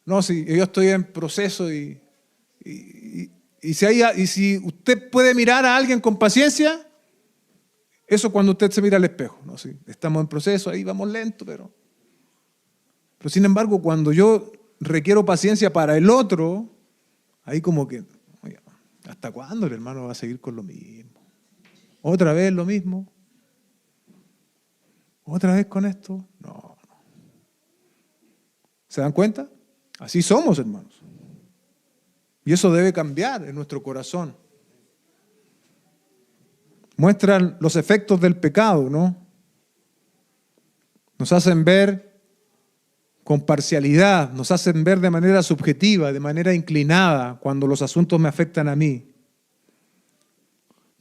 No, si yo estoy en proceso y si usted puede mirar a alguien con paciencia, eso cuando usted se mira al espejo, ¿no? Sí, estamos en proceso, ahí vamos lento, pero sin embargo, cuando yo requiero paciencia para el otro, ahí como que, oye, ¿hasta cuándo el hermano va a seguir con lo mismo? ¿Otra vez lo mismo? ¿Otra vez con esto? No. ¿Se dan cuenta? Así somos, hermanos. Y eso debe cambiar en nuestro corazón. Muestran los efectos del pecado, ¿no? Nos hacen ver con parcialidad, nos hacen ver de manera subjetiva, de manera inclinada, cuando los asuntos me afectan a mí.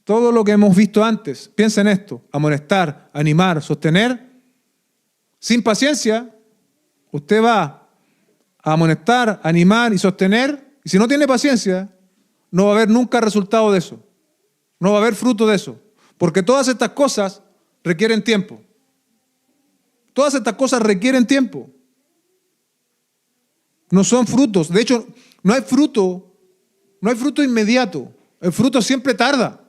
Todo lo que hemos visto antes, piensa en esto: amonestar, animar, sostener. Sin paciencia, usted va a amonestar, animar y sostener, y si no tiene paciencia, no va a haber nunca resultado de eso. No va a haber fruto de eso. Porque todas estas cosas requieren tiempo. Todas estas cosas requieren tiempo. No son frutos. De hecho, no hay fruto inmediato. El fruto siempre tarda.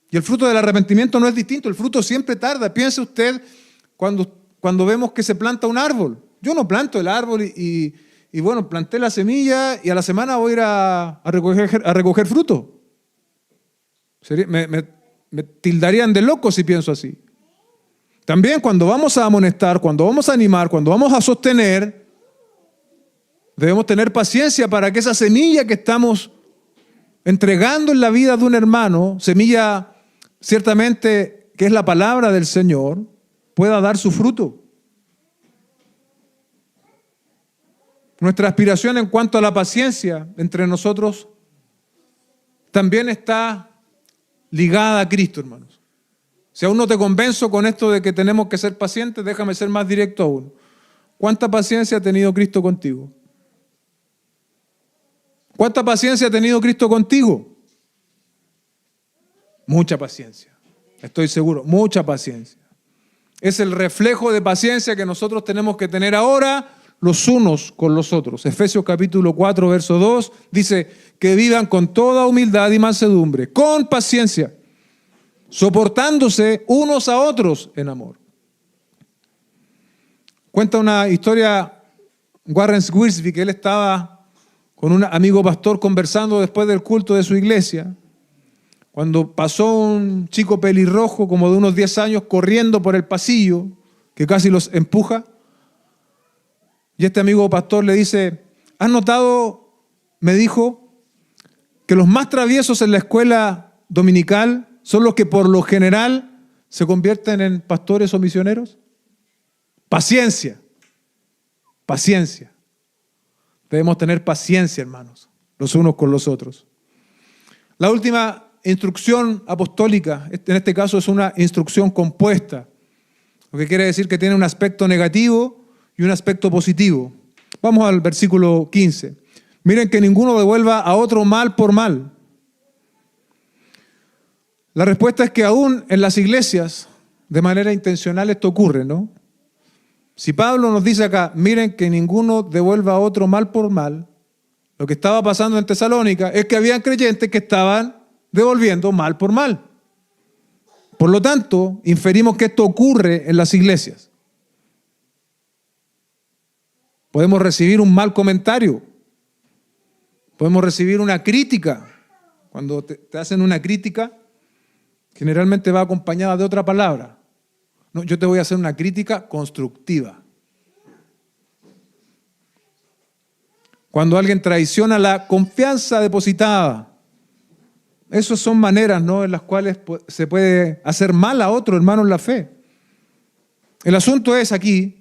Y el fruto del arrepentimiento no es distinto, el fruto siempre tarda. Piense usted cuando vemos que se planta un árbol. Yo no planto el árbol y y bueno, planté la semilla y a la semana voy a ir a recoger fruto. Me tildarían de loco si pienso así. También cuando vamos a amonestar, cuando vamos a animar, cuando vamos a sostener, debemos tener paciencia para que esa semilla que estamos entregando en la vida de un hermano, semilla ciertamente que es la palabra del Señor, pueda dar su fruto. Nuestra aspiración en cuanto a la paciencia entre nosotros también está ligada a Cristo, hermanos. Si aún no te convenzo con esto de que tenemos que ser pacientes, déjame ser más directo aún. ¿Cuánta paciencia ha tenido Cristo contigo? ¿Cuánta paciencia ha tenido Cristo contigo? Mucha paciencia. Estoy seguro, mucha paciencia. Es el reflejo de paciencia que nosotros tenemos que tener ahora los unos con los otros. Efesios capítulo 4, verso 2, dice que vivan con toda humildad y mansedumbre, con paciencia, soportándose unos a otros en amor. Cuenta una historia Warren Wiersbe, que él estaba con un amigo pastor conversando después del culto de su iglesia, cuando pasó un chico pelirrojo como de unos 10 años corriendo por el pasillo, que casi los empuja, y este amigo pastor le dice, ¿has notado, me dijo, que los más traviesos en la escuela dominical son los que por lo general se convierten en pastores o misioneros? Paciencia, paciencia. Debemos tener paciencia, hermanos, los unos con los otros. La última instrucción apostólica, en este caso es una instrucción compuesta, lo que quiere decir que tiene un aspecto negativo y un aspecto positivo. Vamos al versículo 15. Miren que ninguno devuelva a otro mal por mal. La respuesta es que aún en las iglesias, de manera intencional, esto ocurre, ¿no? Si Pablo nos dice acá, miren que ninguno devuelva a otro mal por mal, lo que estaba pasando en Tesalónica es que habían creyentes que estaban devolviendo mal por mal. Por lo tanto, inferimos que esto ocurre en las iglesias. Podemos recibir un mal comentario, podemos recibir una crítica. Cuando te hacen una crítica, generalmente va acompañada de otra palabra. No, yo te voy a hacer una crítica constructiva. Cuando alguien traiciona la confianza depositada, esas son maneras, ¿no?, en las cuales se puede hacer mal a otro hermano en la fe. El asunto es aquí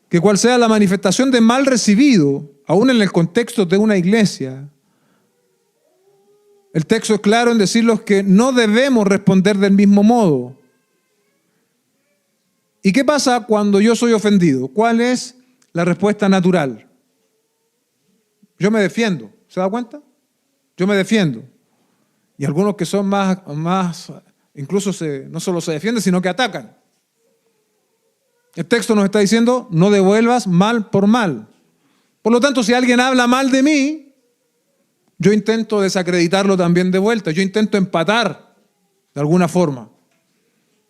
que cual sea la manifestación de mal recibido, aún en el contexto de una iglesia, el texto es claro en decirnos que no debemos responder del mismo modo. ¿Y qué pasa cuando yo soy ofendido? ¿Cuál es la respuesta natural? Yo me defiendo. ¿Se da cuenta? Yo me defiendo. Y algunos que son más incluso no solo se defienden, sino que atacan. El texto nos está diciendo, no devuelvas mal por mal. Por lo tanto, si alguien habla mal de mí, yo intento desacreditarlo también de vuelta. Yo intento empatar de alguna forma.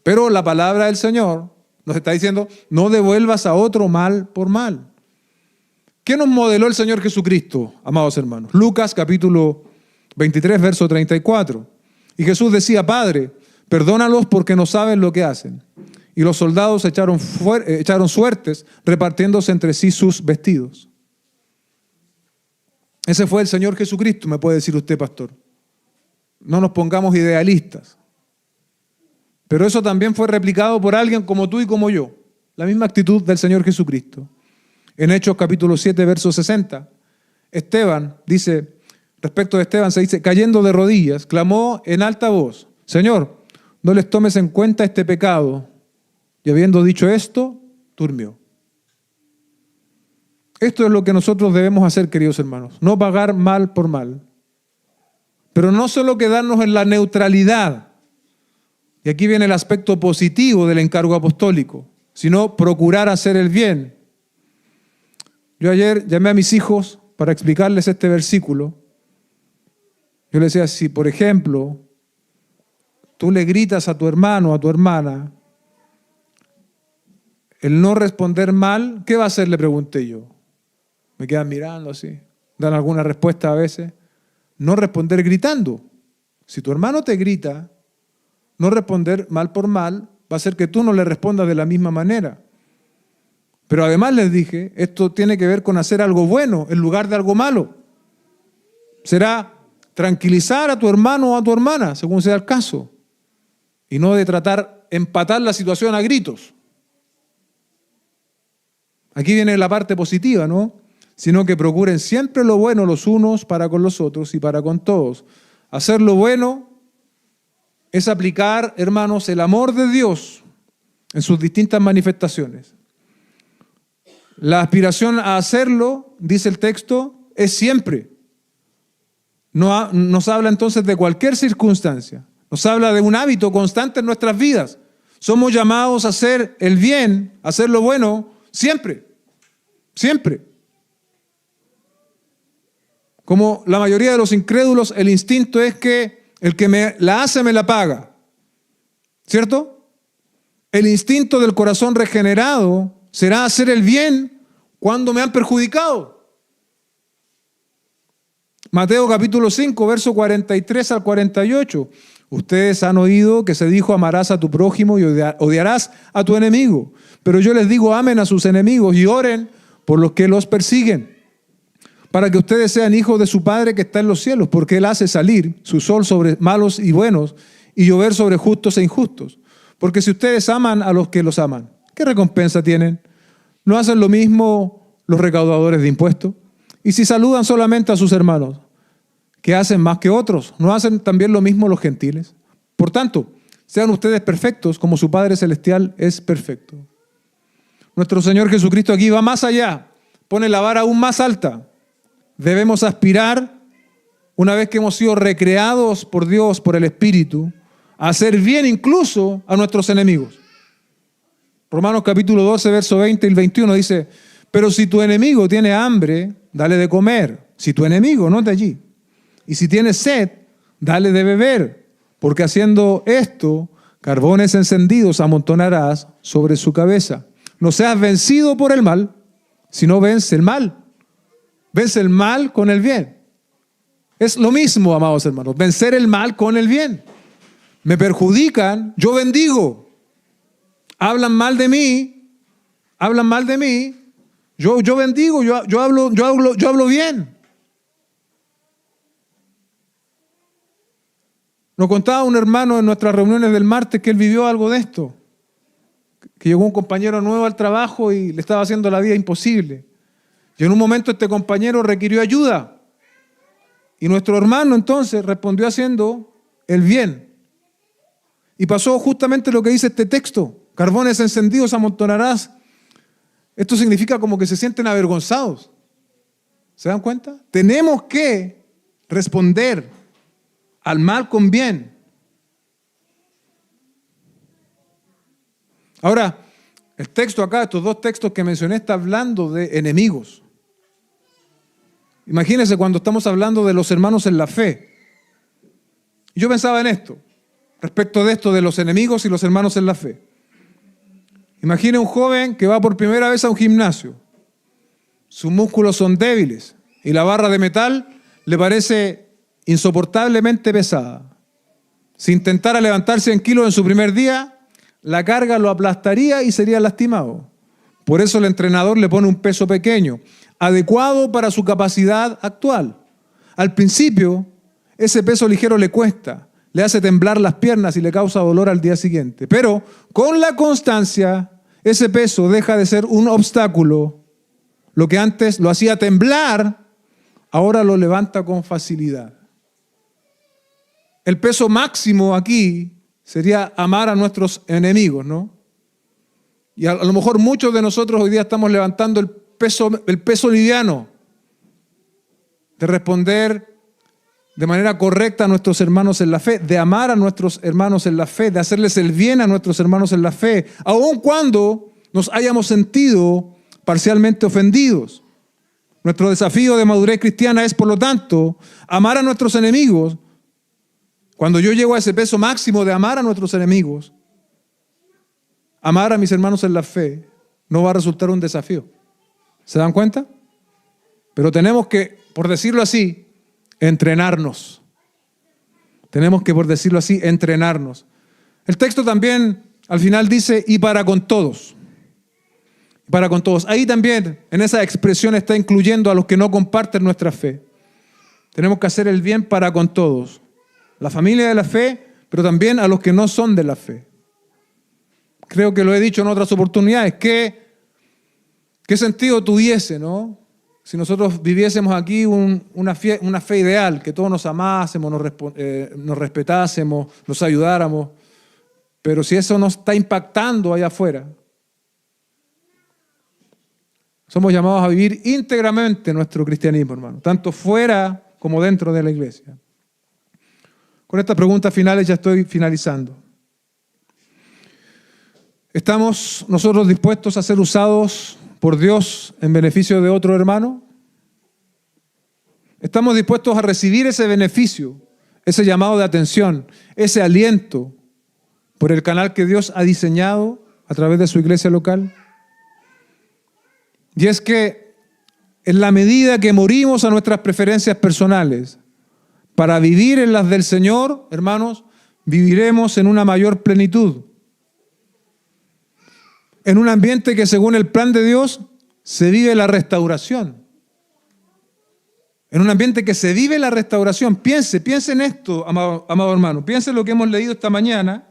Pero la palabra del Señor nos está diciendo, no devuelvas a otro mal por mal. ¿Qué nos modeló el Señor Jesucristo, amados hermanos? Lucas capítulo 23, verso 34. Y Jesús decía, Padre, perdónalos porque no saben lo que hacen. Y los soldados echaron suertes, repartiéndose entre sí sus vestidos. Ese fue el Señor Jesucristo, me puede decir usted, pastor. No nos pongamos idealistas. Pero eso también fue replicado por alguien como tú y como yo. La misma actitud del Señor Jesucristo. En Hechos capítulo 7, verso 60, Esteban dice, respecto de Esteban se dice, cayendo de rodillas, clamó en alta voz, Señor, no les tomes en cuenta este pecado. Y habiendo dicho esto, durmió. Esto es lo que nosotros debemos hacer, queridos hermanos. No pagar mal por mal. Pero no solo quedarnos en la neutralidad. Y aquí viene el aspecto positivo del encargo apostólico, sino procurar hacer el bien. Yo ayer llamé a mis hijos para explicarles este versículo. Yo les decía, si por ejemplo, tú le gritas a tu hermano o a tu hermana, el no responder mal, ¿qué va a hacer?, le pregunté yo. Me quedan mirando así. Dan alguna respuesta a veces. No responder gritando. Si tu hermano te grita, no responder mal por mal va a hacer que tú no le respondas de la misma manera. Pero además les dije, esto tiene que ver con hacer algo bueno en lugar de algo malo. Será tranquilizar a tu hermano o a tu hermana, según sea el caso, y no de tratar de empatar la situación a gritos. Aquí viene la parte positiva, ¿no? Sino que procuren siempre lo bueno los unos para con los otros y para con todos. Hacer lo bueno es aplicar, hermanos, el amor de Dios en sus distintas manifestaciones. La aspiración a hacerlo, dice el texto, es siempre. No nos habla entonces de cualquier circunstancia. Nos habla de un hábito constante en nuestras vidas. Somos llamados a hacer el bien, a hacer lo bueno, siempre. Siempre. Como la mayoría de los incrédulos, el instinto es que el que me la hace me la paga. ¿Cierto? El instinto del corazón regenerado será hacer el bien cuando me han perjudicado. Mateo capítulo 5, verso 43 al 48. Ustedes han oído que se dijo: amarás a tu prójimo y odiarás a tu enemigo. Pero yo les digo: amen a sus enemigos y oren por los que los persiguen, para que ustedes sean hijos de su Padre que está en los cielos, porque Él hace salir su sol sobre malos y buenos y llover sobre justos e injustos. Porque si ustedes aman a los que los aman, ¿qué recompensa tienen? ¿No hacen lo mismo los recaudadores de impuestos? Y si saludan solamente a sus hermanos, ¿qué hacen más que otros? ¿No hacen también lo mismo los gentiles? Por tanto, sean ustedes perfectos como su Padre Celestial es perfecto. Nuestro Señor Jesucristo aquí va más allá, pone la vara aún más alta. Debemos aspirar, una vez que hemos sido recreados por Dios, por el Espíritu, a hacer bien incluso a nuestros enemigos. Romanos capítulo 12, verso 20 y 21 dice: pero si tu enemigo tiene hambre, dale de comer. Si tu enemigo, no de allí. Y si tiene sed, dale de beber, porque haciendo esto, carbones encendidos amontonarás sobre su cabeza. No seas vencido por el mal, sino vence el mal. Vence el mal con el bien. Es lo mismo, amados hermanos, vencer el mal con el bien. Me perjudican, yo bendigo. Hablan mal de mí, yo bendigo, yo hablo bien. Nos contaba un hermano en nuestras reuniones del martes que él vivió algo de esto. Que llegó un compañero nuevo al trabajo y le estaba haciendo la vida imposible. Y en un momento este compañero requirió ayuda. Y nuestro hermano entonces respondió haciendo el bien. Y pasó justamente lo que dice este texto: carbones encendidos amontonarás. Esto significa como que se sienten avergonzados. ¿Se dan cuenta? Tenemos que responder al mal con bien. Ahora, el texto acá, estos dos textos que mencioné, está hablando de enemigos. Imagínense cuando estamos hablando de los hermanos en la fe. Yo pensaba en esto, respecto de esto de los enemigos y los hermanos en la fe. Imagine un joven que va por primera vez a un gimnasio. Sus músculos son débiles y la barra de metal le parece insoportablemente pesada. Si intentara levantar 100 kilos en su primer día, la carga lo aplastaría y sería lastimado. Por eso el entrenador le pone un peso pequeño, adecuado para su capacidad actual. Al principio, ese peso ligero le cuesta, le hace temblar las piernas y le causa dolor al día siguiente. Pero con la constancia, ese peso deja de ser un obstáculo. Lo que antes lo hacía temblar, ahora lo levanta con facilidad. El peso máximo aquí sería amar a nuestros enemigos, ¿no? Y a lo mejor muchos de nosotros hoy día estamos levantando el peso liviano de responder de manera correcta a nuestros hermanos en la fe, de amar a nuestros hermanos en la fe, de hacerles el bien a nuestros hermanos en la fe, aun cuando nos hayamos sentido parcialmente ofendidos. Nuestro desafío de madurez cristiana es, por lo tanto, amar a nuestros enemigos. Cuando yo llego a ese peso máximo de amar a nuestros enemigos, amar a mis hermanos en la fe no va a resultar un desafío. ¿Se dan cuenta? Pero tenemos que, por decirlo así, entrenarnos. Tenemos que, por decirlo así, entrenarnos. El texto también al final dice, y para con todos. Para con todos. Ahí también, en esa expresión, está incluyendo a los que no comparten nuestra fe. Tenemos que hacer el bien para con todos. La familia de la fe, pero también a los que no son de la fe. Creo que lo he dicho en otras oportunidades. ¿Qué sentido tuviese, no? Si nosotros viviésemos aquí una fe ideal, que todos nos amásemos, nos respetásemos, nos ayudáramos, pero si eso no está impactando allá afuera, somos llamados a vivir íntegramente nuestro cristianismo, hermano, tanto fuera como dentro de la iglesia. Con estas preguntas finales ya estoy finalizando. ¿Estamos nosotros dispuestos a ser usados por Dios en beneficio de otro hermano? ¿Estamos dispuestos a recibir ese beneficio, ese llamado de atención, ese aliento por el canal que Dios ha diseñado a través de su iglesia local? Y es que en la medida que morimos a nuestras preferencias personales para vivir en las del Señor, hermanos, viviremos en una mayor plenitud. En un ambiente que según el plan de Dios se vive la restauración. En un ambiente que se vive la restauración. Piense en esto, amado hermano. Piense en lo que hemos leído esta mañana.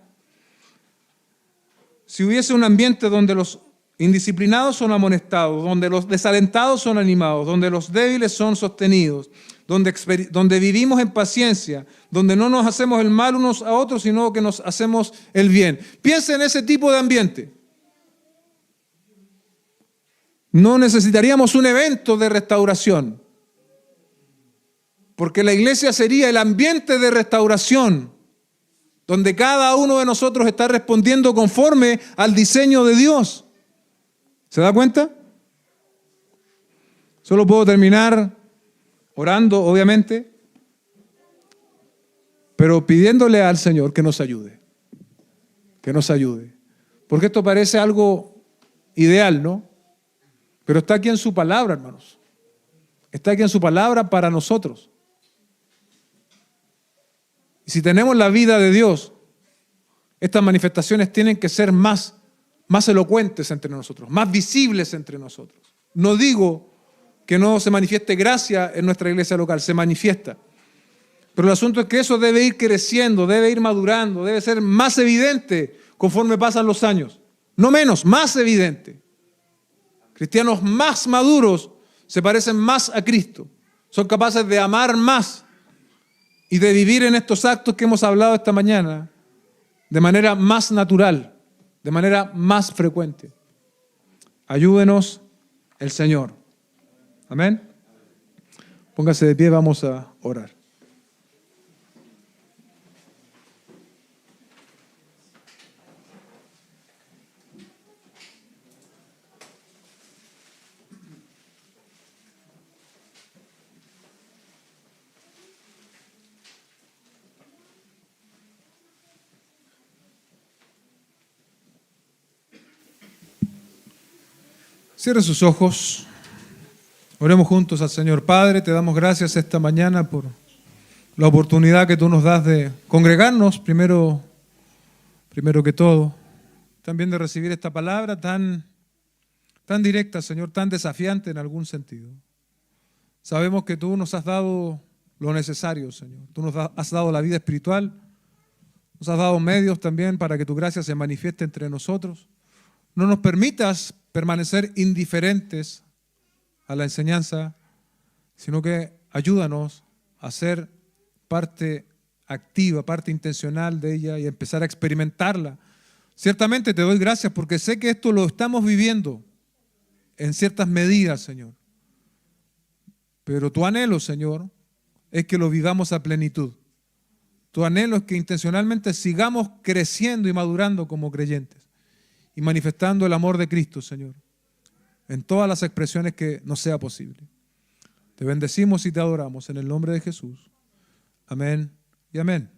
Si hubiese un ambiente donde los indisciplinados son amonestados, donde los desalentados son animados, donde los débiles son sostenidos, donde vivimos en paciencia, donde no nos hacemos el mal unos a otros, sino que nos hacemos el bien. Piense en ese tipo de ambiente. No necesitaríamos un evento de restauración, porque la iglesia sería el ambiente de restauración, donde cada uno de nosotros está respondiendo conforme al diseño de Dios. ¿Se da cuenta? Solo puedo terminar orando, obviamente, pero pidiéndole al Señor que nos ayude. Que nos ayude. Porque esto parece algo ideal, ¿no? Pero está aquí en su palabra, hermanos. Está aquí en su palabra para nosotros. Y si tenemos la vida de Dios, estas manifestaciones tienen que ser más elocuentes entre nosotros, más visibles entre nosotros. No digo que no se manifieste gracia en nuestra iglesia local, se manifiesta. Pero el asunto es que eso debe ir creciendo, debe ir madurando, debe ser más evidente conforme pasan los años. No menos, más evidente. Cristianos más maduros se parecen más a Cristo. Son capaces de amar más y de vivir en estos actos que hemos hablado esta mañana de manera más natural, de manera más frecuente. Ayúdenos el Señor. Amén. Póngase de pie, vamos a orar. Cierre sus ojos. Oremos juntos al Señor. Padre, te damos gracias esta mañana por la oportunidad que tú nos das de congregarnos, primero que todo. También de recibir esta palabra tan directa, Señor, tan desafiante en algún sentido. Sabemos que tú nos has dado lo necesario, Señor. Tú nos has dado la vida espiritual. Nos has dado medios también para que tu gracia se manifieste entre nosotros. No nos permitas permanecer indiferentes a la enseñanza, sino que ayúdanos a ser parte activa, parte intencional de ella y empezar a experimentarla. Ciertamente te doy gracias porque sé que esto lo estamos viviendo en ciertas medidas, Señor. Pero tu anhelo, Señor, es que lo vivamos a plenitud. Tu anhelo es que intencionalmente sigamos creciendo y madurando como creyentes y manifestando el amor de Cristo, Señor, en todas las expresiones que nos sea posible. Te bendecimos y te adoramos en el nombre de Jesús. Amén y amén.